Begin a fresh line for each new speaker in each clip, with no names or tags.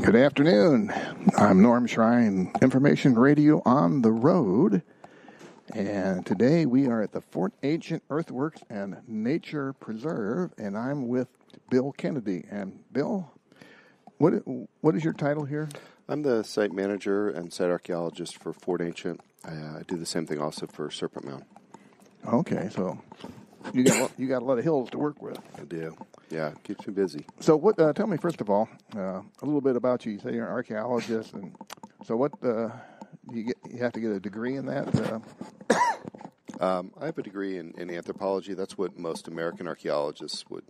Good afternoon. I'm Norm Schrein, Information Radio on the Road. And today we are at the Fort Ancient Earthworks and Nature Preserve, and I'm with Bill Kennedy. And Bill, what is your title here?
I'm the site manager and site archaeologist for Fort Ancient. I do the same thing also for Serpent Mound.
Okay, so you got a lot of hills to work with.
I do. Yeah, keeps me busy.
So what? Tell me first of all a little bit about you. You say you're an archaeologist, and so what? You have to get a degree in that.
I have a degree in anthropology. That's what most American archaeologists would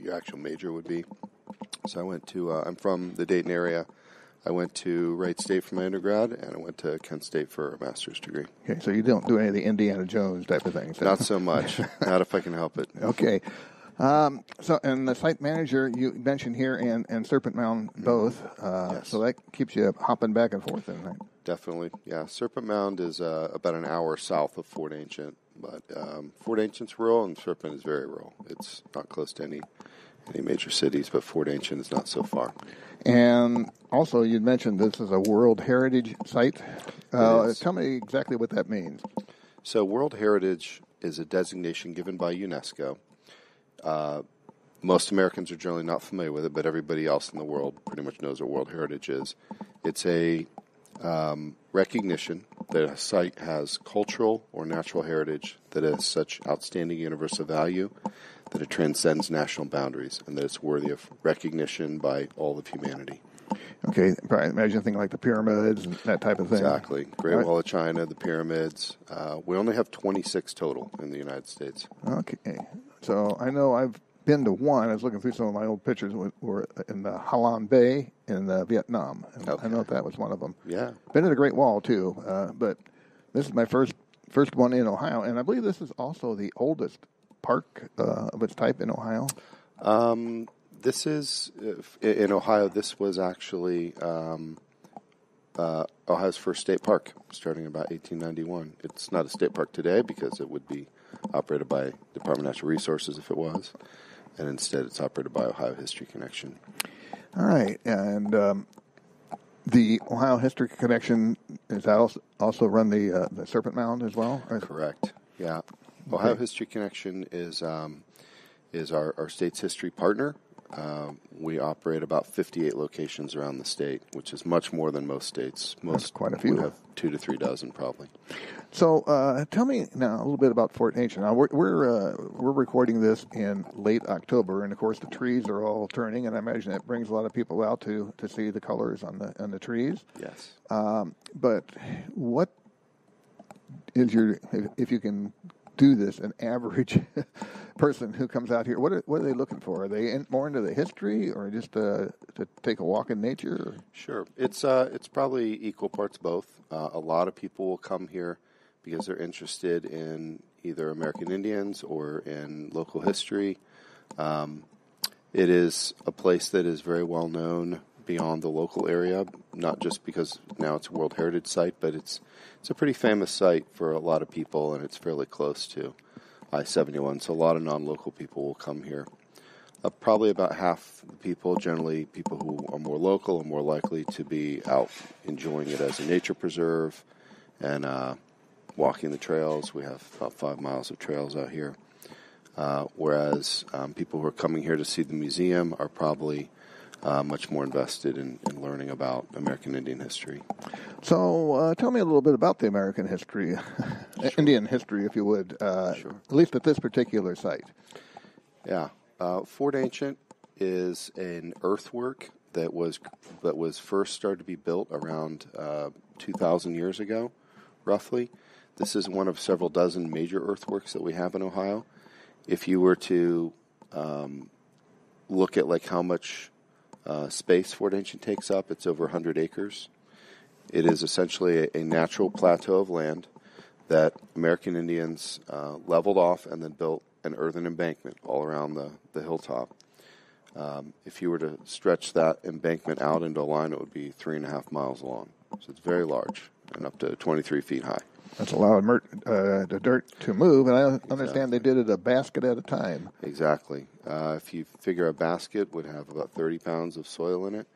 your actual major would be. So I went to. I'm from the Dayton area. I went to Wright State for my undergrad, and I went to Kent State for a master's degree.
Okay, so you don't do any of the Indiana Jones type of things.
Not so much. Not if I can help it.
Okay. So, and the site manager you mentioned here and Serpent Mound both.
Yes.
So that keeps you hopping back and forth, isn't it?
Definitely. Yeah. Serpent Mound is about an hour south of Fort Ancient, but Fort Ancient's rural and Serpent is very rural. It's not close to any major cities, but Fort Ancient is not so far.
And also, you mentioned this is a World Heritage Site. Tell me exactly what that means.
So World Heritage is a designation given by UNESCO. Most Americans are generally not familiar with it, but everybody else in the world pretty much knows what World Heritage is. It's a recognition that a site has cultural or natural heritage that has such outstanding universal value that it transcends national boundaries and that it's worthy of recognition by all of humanity.
Okay, probably imagine a thing like the pyramids and that type of thing.
Exactly. Great Wall of China, the pyramids. We only have 26 total in the United States.
Okay. So I know I've been to one. I was looking through some of my old pictures. Were in the Halong Bay in Vietnam. And
Okay.
I know that was one of them.
Yeah.
Been to the Great Wall, too. But this is my first one in Ohio. And I believe this is also the oldest park of its type in Ohio.
This is, in Ohio, this was actually Ohio's first state park, starting in about 1891. It's not a state park today because it would be operated by Department of Natural Resources if it was, and instead it's operated by Ohio History Connection.
All right, and the Ohio History Connection, is that also run the Serpent Mound as well?
Correct, yeah. Ohio History Connection is our state's history partner. We operate about 58 locations around the state, which is much more than most states.
That's quite a few.
We have 2 to 3 dozen, probably.
So, tell me now a little bit about Fort Ancient. Now, we're recording this in late October, and of course the trees are all turning, and I imagine it brings a lot of people out to see the colors on the trees.
Yes.
But what is if you can do this, an average person who comes out here, what are they looking for? Are they more into the history, or just to take a walk in nature? Or?
Sure, it's probably equal parts both. A lot of people will come here because they're interested in either American Indians or in local history. It is a place that is very well known beyond the local area, not just because now it's a World Heritage Site, but it's a pretty famous site for a lot of people, and it's fairly close to I-71, so a lot of non-local people will come here. Probably about half the people, generally people who are more local, are more likely to be out enjoying it as a nature preserve and walking the trails. We have about 5 miles of trails out here, whereas people who are coming here to see the museum are probably much more invested in learning about American Indian history.
So tell me a little bit about the American history, sure. Indian history, if you would,
sure.
At least at this particular site.
Yeah. Fort Ancient is an earthwork that was first started to be built around 2,000 years ago, roughly. This is one of several dozen major earthworks that we have in Ohio. If you were to look at like how much space Fort Ancient takes up, it's over 100 acres. It is essentially a natural plateau of land that American Indians leveled off and then built an earthen embankment all around the hilltop. If you were to stretch that embankment out into a line, it would be 3.5 miles long. So it's very large and up to 23 feet high.
That's a lot of dirt to move, and I understand They did it a basket at a time.
Exactly. If you figure a basket would have about 30 pounds of soil in it,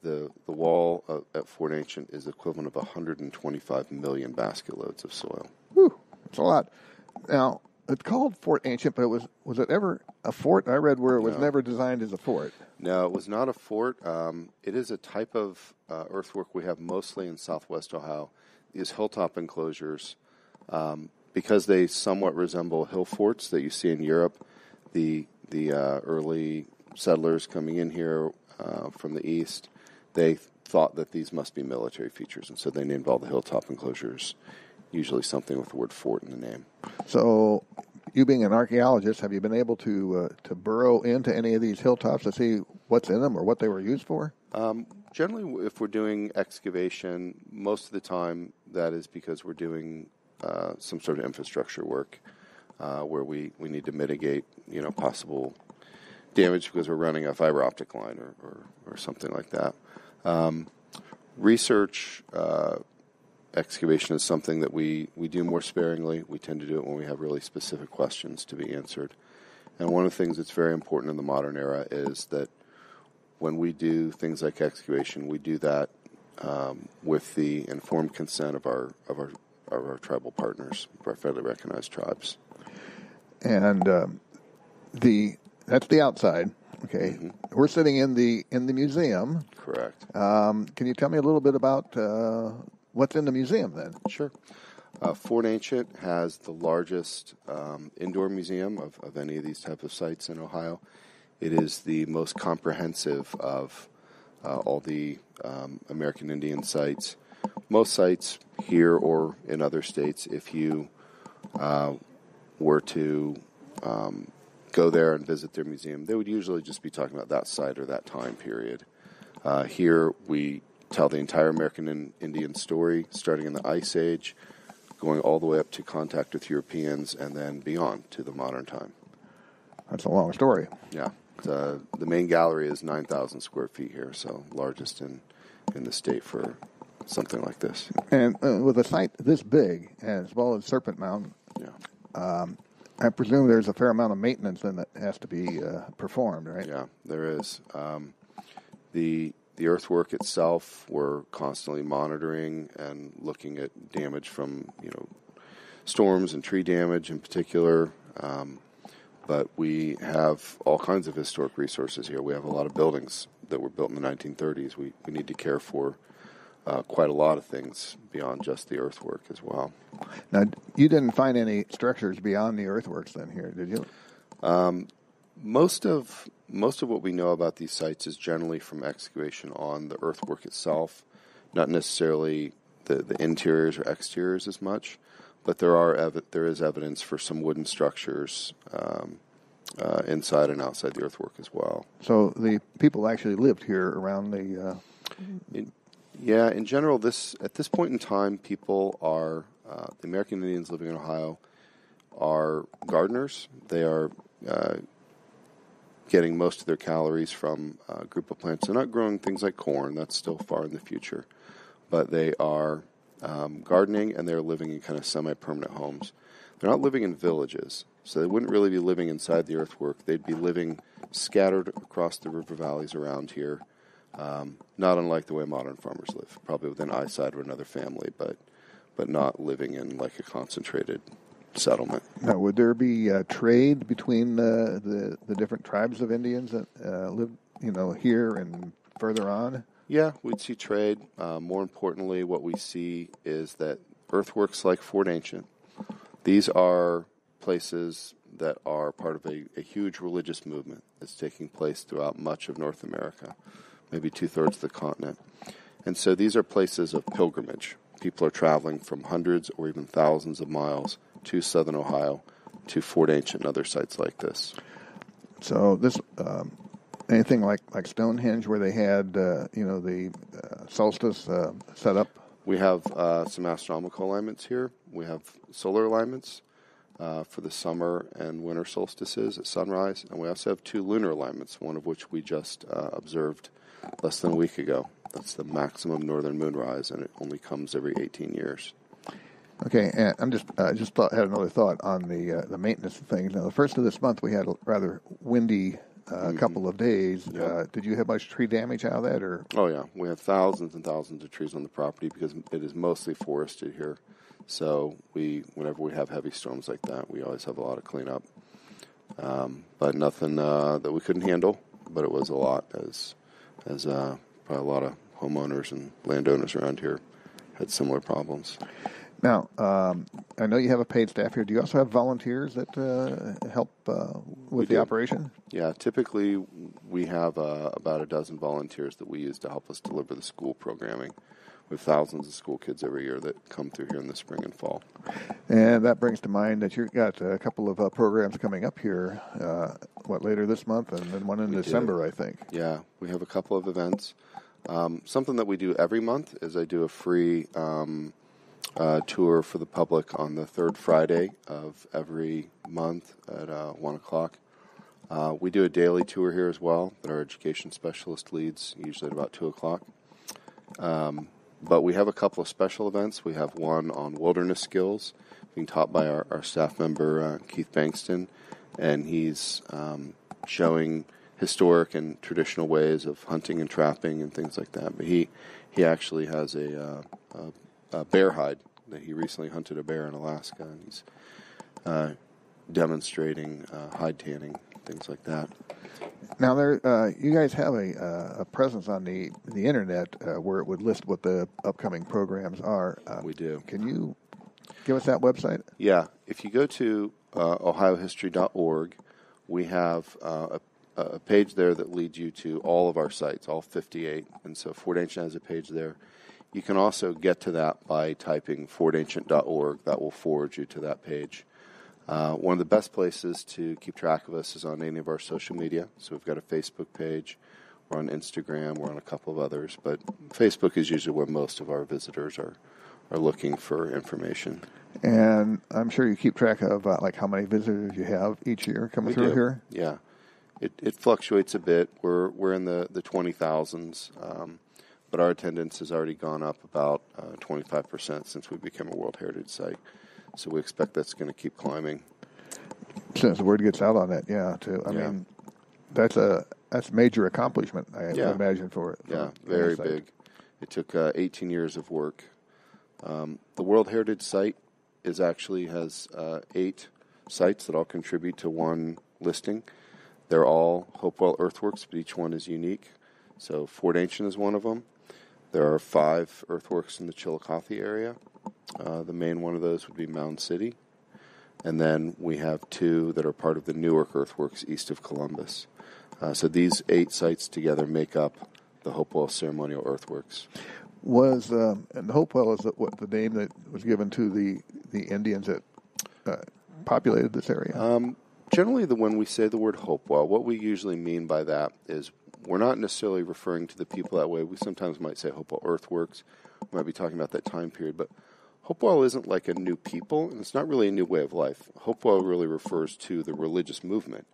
the wall at Fort Ancient is equivalent of 125 million basket loads of soil.
Whew, that's a lot. Now, it's called Fort Ancient, but was it ever a fort? I read where it was never designed as a fort.
No, it was not a fort. It is a type of earthwork we have mostly in southwest Ohio. These hilltop enclosures, because they somewhat resemble hill forts that you see in Europe, the early settlers coming in here from the east, they thought that these must be military features, and so they named all the hilltop enclosures usually something with the word fort in the name.
So, you being an archaeologist, have you been able to burrow into any of these hilltops to see what's in them or what they were used for?
Generally, if we're doing excavation, most of the time that is because we're doing some sort of infrastructure work where we need to mitigate possible damage because we're running a fiber optic line or something like that. Research excavation is something that we do more sparingly. We tend to do it when we have really specific questions to be answered. And one of the things that's very important in the modern era is that when we do things like excavation, we do that with the informed consent of our tribal partners, our federally recognized tribes.
And that's the outside. Okay, We're sitting in the museum.
Correct.
Can you tell me a little bit about what's in the museum then?
Sure. Fort Ancient has the largest indoor museum of any of these type of sites in Ohio. It is the most comprehensive of all the American Indian sites. Most sites here or in other states, if you were to go there and visit their museum, they would usually just be talking about that site or that time period. Here we tell the entire American Indian story, starting in the Ice Age, going all the way up to contact with Europeans, and then beyond to the modern time.
That's a long story.
Yeah. The main gallery is 9,000 square feet here, so largest in the state for something like this.
And with a site this big, as well as Serpent Mound, I presume there's a fair amount of maintenance then that has to be performed, right?
Yeah, there is. The earthwork itself, we're constantly monitoring and looking at damage from storms and tree damage in particular. But we have all kinds of historic resources here. We have a lot of buildings that were built in the 1930s. We need to care for quite a lot of things beyond just the earthwork as well.
Now, you didn't find any structures beyond the earthworks then here, did you?
Most of what we know about these sites is generally from excavation on the earthwork itself, not necessarily the interiors or exteriors as much, but there is evidence for some wooden structures inside and outside the earthwork as well.
So the people actually lived here around the...
in general, at this point in time, people are, the American Indians living in Ohio are gardeners. They are getting most of their calories from a group of plants. They're not growing things like corn. That's still far in the future. But they are gardening, and they're living in kind of semi-permanent homes. They're not living in villages, so they wouldn't really be living inside the earthwork. They'd be living scattered across the river valleys around here, not unlike the way modern farmers live, probably within eyesight of another family, but not living in like a concentrated settlement.
Now, would there be trade between the different tribes of Indians that live, here and further on?
Yeah, we'd see trade. More importantly, what we see is that earthworks like Fort Ancient, these are places that are part of a huge religious movement that's taking place throughout much of North America, maybe 2/3 of the continent. And so these are places of pilgrimage. People are traveling from hundreds or even thousands of miles to southern Ohio, to Fort Ancient and other sites like this.
So this, anything like Stonehenge, where they had, the solstice set up?
We have some astronomical alignments here. We have solar alignments for the summer and winter solstices at sunrise, and we also have 2 lunar alignments, one of which we just observed less than a week ago. That's the maximum northern moonrise, and it only comes every 18 years.
Okay, and I'm had another thought on the maintenance of things. Now, the first of this month we had a rather windy a couple of days.
Yep.
Did you have much tree damage out of that? Or
Oh, yeah. We have thousands and thousands of trees on the property because it is mostly forested here. So whenever we have heavy storms like that, we always have a lot of cleanup. But nothing that we couldn't handle. But it was a lot, as probably a lot of homeowners and landowners around here had similar problems.
Now, I know you have a paid staff here. Do you also have volunteers that help with the operation?
Yeah, typically we have about a dozen volunteers that we use to help us deliver the school programming. We have thousands of school kids every year that come through here in the spring and fall.
And that brings to mind that you've got a couple of programs coming up here, later this month, and then one in December, I think.
Yeah, we have a couple of events. Something that we do every month is I do a free tour for the public on the third Friday of every month at 1 o'clock. We do a daily tour here as well that our education specialist leads, usually at about 2 o'clock. But we have a couple of special events. We have one on wilderness skills being taught by our staff member, Keith Bankston, and he's showing historic and traditional ways of hunting and trapping and things like that. But he actually has a bear hide that he recently hunted a bear in Alaska, and he's demonstrating hide tanning, things like that.
Now, you guys have a presence on the internet where it would list what the upcoming programs are.
We do.
Can you give us that website?
Yeah. If you go to ohiohistory.org, we have a page there that leads you to all of our sites, all 58. And so Fort Ancient has a page there. You can also get to that by typing fortancient.org. That will forward you to that page. One of the best places to keep track of us is on any of our social media. So we've got a Facebook page. We're on Instagram. We're on a couple of others. But Facebook is usually where most of our visitors are looking for information.
And I'm sure you keep track of how many visitors you have each year coming through here?
Yeah. It fluctuates a bit. We're in the 20,000s. But our attendance has already gone up about 25% since we became a World Heritage Site. So we expect that's going to keep climbing.
Since the word gets out on that, I mean, that's a major accomplishment, I imagine, for
very big. It took 18 years of work. The World Heritage Site has 8 sites that all contribute to one listing. They're all Hopewell earthworks, but each one is unique. So Fort Ancient is one of them. There are 5 earthworks in the Chillicothe area. The main one of those would be Mound City. And then we have 2 that are part of the Newark earthworks east of Columbus. So these 8 sites together make up the Hopewell ceremonial earthworks.
And Hopewell is the name that was given to the Indians that populated this area?
Generally, when we say the word Hopewell, what we usually mean by that is we're not necessarily referring to the people that way. We sometimes might say Hopewell earthworks. We might be talking about that time period, but Hopewell isn't like a new people, and it's not really a new way of life. Hopewell really refers to the religious movement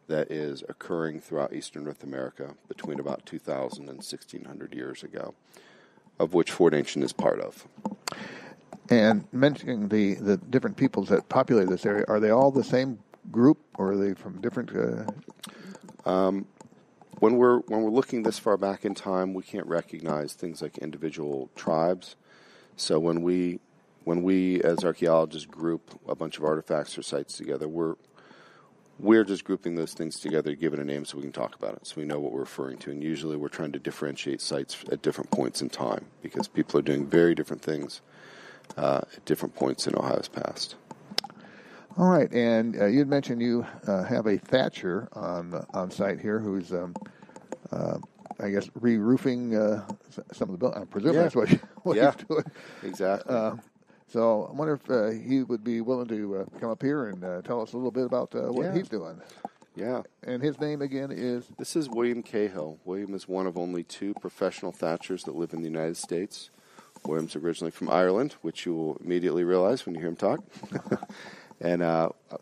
that is occurring throughout eastern North America between about 2,000 and 1,600 years ago, of which Fort Ancient is part of.
And mentioning the different peoples that populate this area, are they all the same group, or are they from different?
When we're looking this far back in time, we can't recognize things like individual tribes. So when we as archaeologists group a bunch of artifacts or sites together, we're just grouping those things together to give it a name so we can talk about it, so we know what we're referring to. And usually we're trying to differentiate sites at different points in time because people are doing very different things at different points in Ohio's past.
All right, and you had mentioned you have a thatcher on site here who's, I guess, re-roofing some of the buildings. I presume that's what he's doing.
Exactly.
So I wonder if he would be willing to come up here and tell us a little bit about what he's doing.
Yeah.
And his name again is?
This is William Calhill. William is one of only 2 professional thatchers that live in the United States. William's originally from Ireland, which you will immediately realize when you hear him talk. And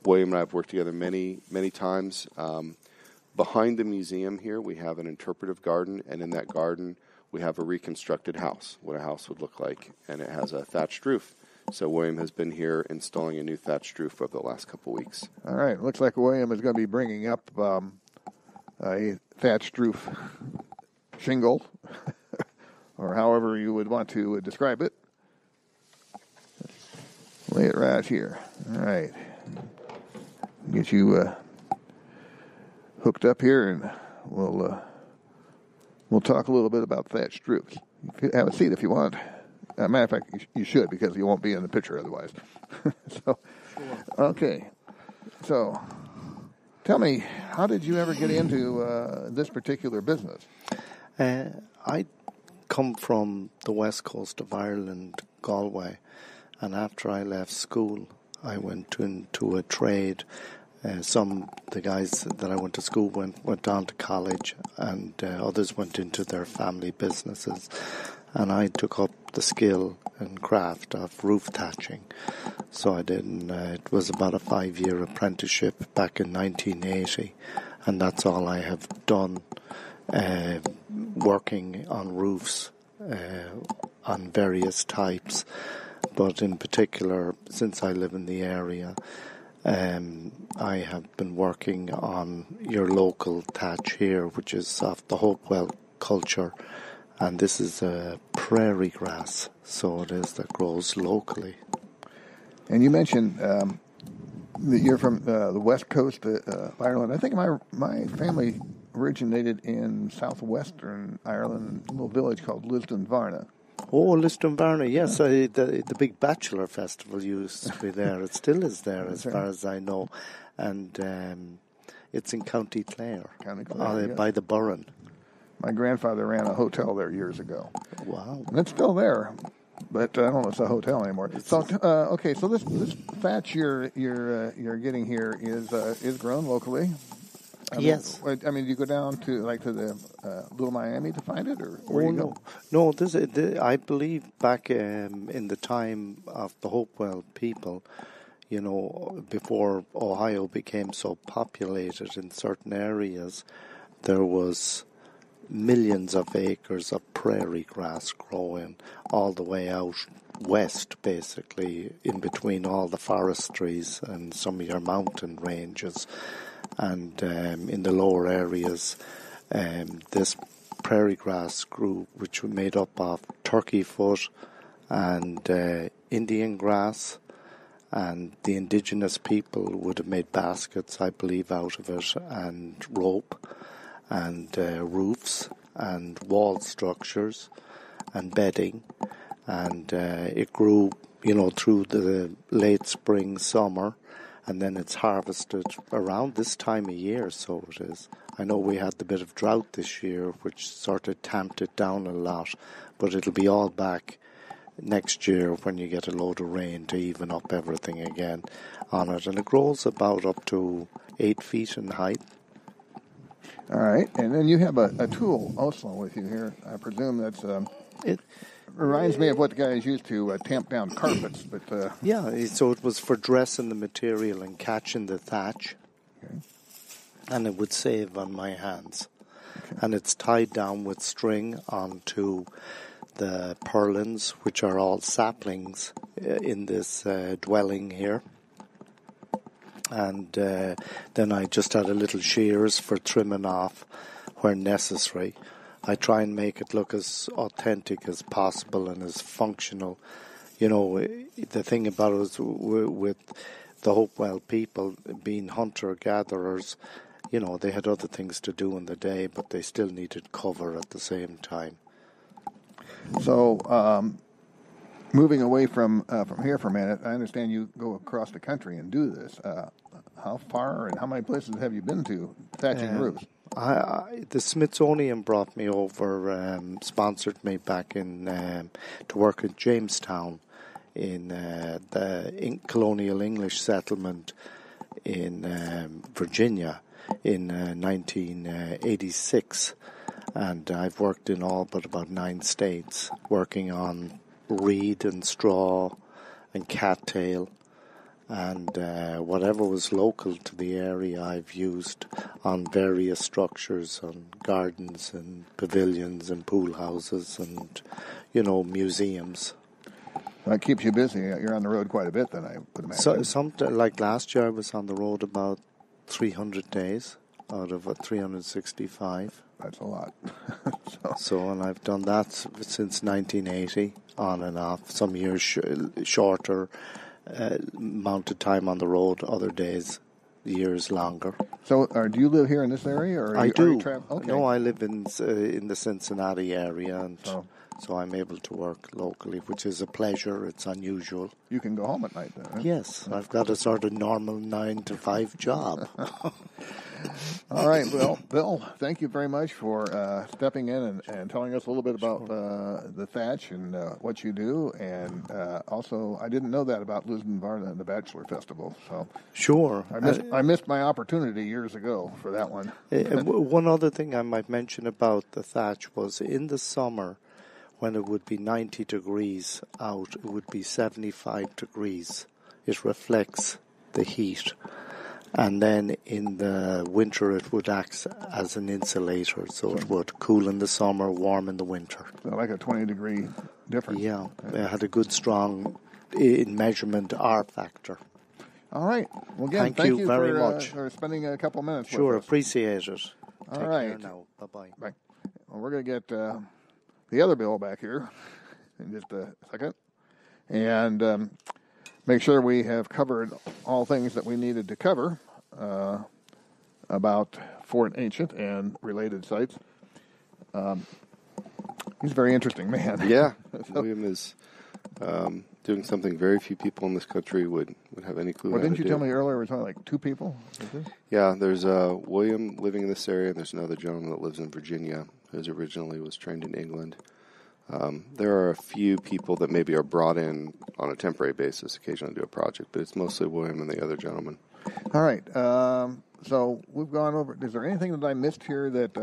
William and I have worked together many, many times. Behind the museum here, we have an interpretive garden, and in that garden, we have a reconstructed house, what a house would look like, and it has a thatched roof. So William has been here installing a new thatched roof over the last couple weeks.
All right. Looks like William is going to be bringing up a thatched roof shingle, or however you would want to describe it. Lay it right here. All right. Get you hooked up here, and we'll talk a little bit about thatched roofs. Have a seat if you want. Matter of fact, you should, because you won't be in the picture otherwise. So, okay. So, tell me, how did you ever get into this particular business?
I come from the west coast of Ireland, Galway, and after I left school, I went into a trade. The guys that I went to school went on to college, and others went into their family businesses. And I took up the skill and craft of roof thatching. So I did, and it was about a 5-year apprenticeship back in 1980, and that's all I have done, working on roofs on various types. But in particular, since I live in the area, I have been working on your local thatch here, which is of the Hopewell culture, and this is a prairie grass, so it is that grows locally.
And you mentioned that you're from the west coast of Ireland. I think my family originated in southwestern Ireland, a little village called Lisdon Varna.
Oh, Lisdon Varna, yes. The big Bachelor Festival used to be there. It still is there, as far as I know. And it's in County Clare, by the Burren.
My grandfather ran a hotel there years ago.
Wow.
And it's still there, but I don't know if it's a hotel anymore. So, okay, so this thatch you're getting here is grown locally.
Yes.
I mean, do you go down to the Little Miami to find it, or where you go?
No. I believe back in the time of the Hopewell people, before Ohio became so populated in certain areas, there was millions of acres of prairie grass growing all the way out west, basically, in between all the forestries and some of your mountain ranges. And in the lower areas, this prairie grass grew, which was made up of turkey foot and Indian grass, and the indigenous people would have made baskets, I believe, out of it, and rope, and roofs, and wall structures, and bedding, and it grew, through the late spring, summer, and then it's harvested around this time of year, so it is. I know we had the bit of drought this year, which sort of tamped it down a lot, but it'll be all back next year when you get a load of rain to even up everything again on it. And it grows about up to 8 feet in height.
All right, and then you have a tool also with you here. I presume that's... It reminds me of what the guys used to tamp down carpets, but...
Yeah, so it was for dressing the material and catching the thatch. Okay. And it would save on my hands. Okay. And it's tied down with string onto the purlins, which are all saplings in this dwelling here. And then I just had a little shears for trimming off where necessary. I try and make it look as authentic as possible and as functional. The thing about it is with the Hopewell people being hunter-gatherers, they had other things to do in the day, but they still needed cover at the same time.
So, moving away from here for a minute, I understand you go across the country and do this. How far and how many places have you been to thatching roofs?
The Smithsonian brought me over, sponsored me back to work in Jamestown in the colonial English settlement in Virginia in 1986. And I've worked in all but about 9 states, working on reed and straw and cattail, and whatever was local to the area I've used on various structures, on gardens and pavilions and pool houses and, museums.
That keeps you busy. You're on the road quite a bit then, I would imagine.
So, like last year I was on the road about 300 days. out of 365.
That's a lot.
So, and I've done that since 1980, on and off. Some years shorter, amount of time on the road, other years longer.
So, do you live here in this area, or
I do?
Okay.
No, I live in the Cincinnati area, and so I'm able to work locally, which is a pleasure. It's unusual.
You can go home at night, then. Right?
Yes, I've got a sort of normal 9-to-5 job.
All right, well, Bill, thank you very much for stepping in and telling us a little bit about the thatch and what you do. And also, I didn't know that about Lisbon Varna and the Bachelor Festival. So
sure.
I missed my opportunity years ago for that one.
One other thing I might mention about the thatch was in the summer, when it would be 90 degrees out, it would be 75 degrees. It reflects the heat. And then in the winter, it would act as an insulator, so it would cool in the summer, warm in the winter.
So like a 20-degree difference.
Yeah, it had a good, strong, in measurement, R factor.
All right. Well, again,
thank you very much
for spending a couple minutes with us.
Sure, appreciate it.
All
Take
right.
care now. Bye-bye.
Bye. Well, we're going to get the other Bill back here in just a second. And make sure we have covered all things that we needed to cover about Fort Ancient and related sites. He's a very interesting man.
Yeah, William is doing something very few people in this country would have any clue.
Well, didn't you
do.
tell me earlier it was only like 2 people?
Yeah, there's William living in this area, and there's another gentleman that lives in Virginia who originally was trained in England. There are a few people that maybe are brought in on a temporary basis, occasionally do a project, but it's mostly William and the other gentleman.
All right. So we've gone over. Is there anything that I missed here that?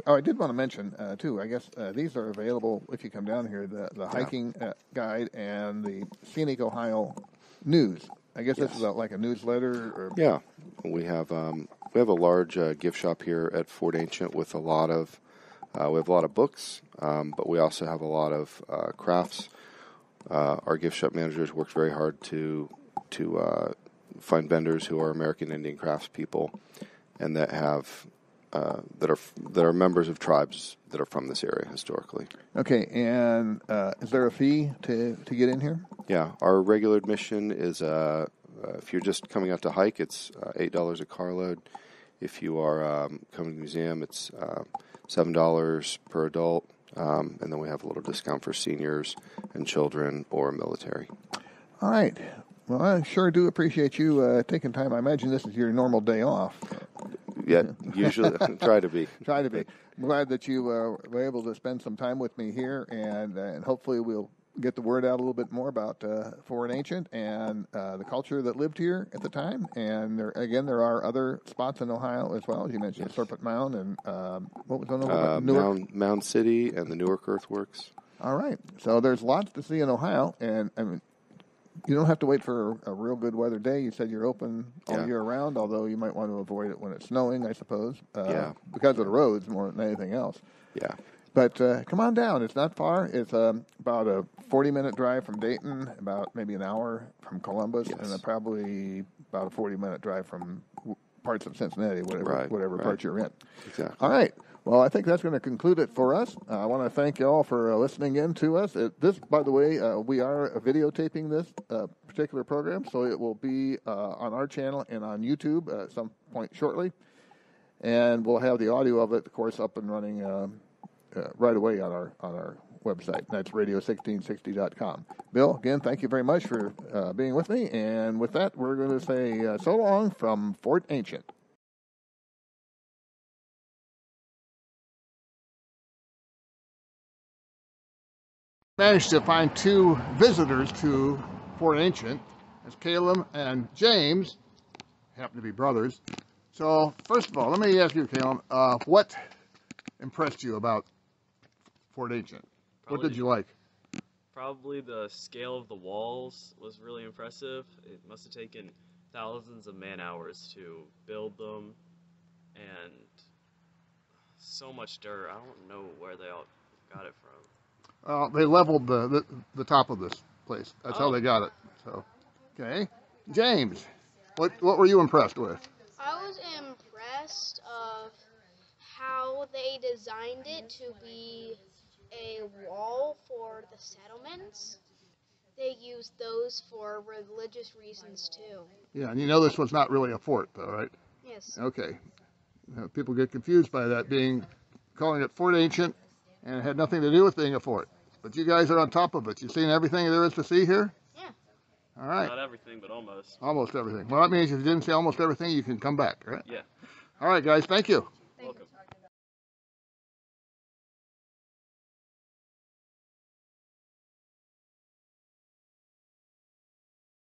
I did want to mention too. I guess these are available if you come down here. The hiking guide and the Scenic Ohio News. I guess this is like a newsletter. Or...
Yeah, we have a large gift shop here at Fort Ancient with a lot of. We have a lot of books, but we also have a lot of crafts. Our gift shop managers worked very hard to find vendors who are American Indian craftspeople and that have that are members of tribes that are from this area historically.
Okay, and is there a fee to get in here? Yeah,
our regular admission is if you're just coming out to hike, it's $8 a carload. If you are coming to the museum, it's $7 per adult, and then we have a little discount for seniors and children or military.
All right. Well, I sure do appreciate you taking time. I imagine this is your normal day off.
Yeah, usually try to be.
Try to be. I'm glad that you were able to spend some time with me here, and hopefully we'll get the word out a little bit more about Fort Ancient and the culture that lived here at the time. And there are other spots in Ohio as well, as you mentioned, Serpent Mound and what was another one?
Mound City and the Newark Earthworks.
All right. So there's lots to see in Ohio, and I mean, you don't have to wait for a real good weather day. You said you're open all year round, although you might want to avoid it when it's snowing, I suppose, because of the roads more than anything else.
Yeah.
But come on down. It's not far. It's about a 40-minute drive from Dayton, about maybe an hour from Columbus, and probably about a 40-minute drive from parts of Cincinnati, whatever part you're in.
Exactly.
All right. Well, I think that's going to conclude it for us. I want to thank you all for listening in to us. This, by the way, we are videotaping this particular program, so it will be on our channel and on YouTube at some point shortly. And we'll have the audio of it, of course, up and running right away on our website. That's radio1660.com. Bill, again, thank you very much for being with me. And with that, we're going to say so long from Fort Ancient. Managed to find 2 visitors to Fort Ancient. It's Caleb and James, happen to be brothers. So, first of all, let me ask you, Caleb, what impressed you about Fort Ancient? What did you like?
Probably the scale of the walls was really impressive. It must have taken thousands of man-hours to build them, and so much dirt. I don't know where they all got it from.
They leveled the top of this place. That's how they got it. So, okay, James, what were you impressed with?
I was impressed how they designed it to be a wall for the settlements, they used those for religious reasons too.
Yeah, and you know this was not really a fort, though, right?
Yes.
Okay. People get confused by that calling it Fort Ancient, and it had nothing to do with being a fort. But you guys are on top of it. You've seen everything there is to see here?
Yeah.
All right.
Not everything, but almost.
Almost everything. Well, that means if you didn't see almost everything, you can come back, right?
Yeah.
All right, guys. Thank you.